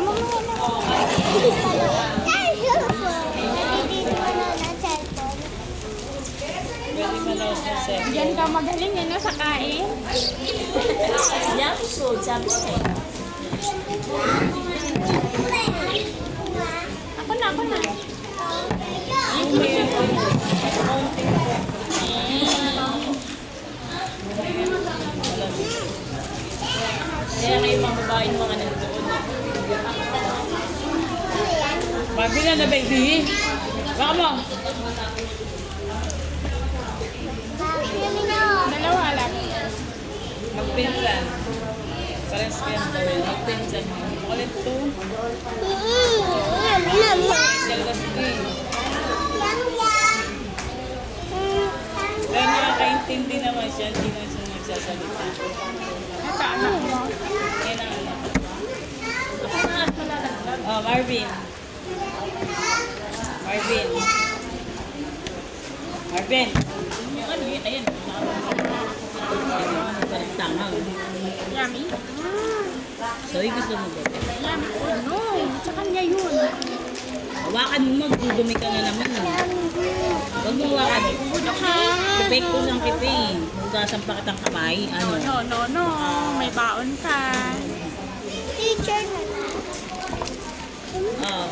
Amo mo na. Diyan ka magaling eh, no, sa kain. Yan, so, sabi ko eh. Ako na, ako na. Kaya kayo mga babae mga nandoon. Barbie na baby. Baka mo. Dalawa lang. Magpinsan. Parang scam daw yun. Magpinsan. Ulit to. Dalawa Kaya nakakaintindi naman siya. Hindi naman siya nagsasalita. Ito, anak mo. Yan ang anak. Oh, Marvin. Marvin. Marvin. Yung ano yun? Ayan. Tanga. Yummy. Sorry, gusto mo ba? Yummy. Oh no, sa kanya yun. Hawakan mo, magdudumi ka na naman. Huwag mo hawakan. Kipik ko ng kipik. Hugasan pa kitang kamay. Ano? No. May baon ka. Teacher na. Oh.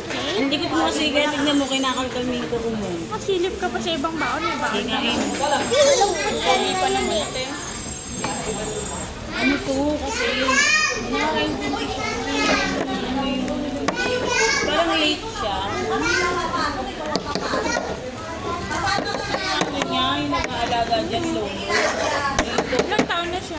Okay. Hindi ko mo kasi kaya tignan mo, kinakalkalmin ko mo. Masilip ka pa sa ibang baon. May baon ka. Kinain. Hindi pa naman ito. Ano to? Kasi nakakaintindi siya. Parang late siya. Ano niya, yung nag-aalaga dyan, lolo. Ilang taon na siya?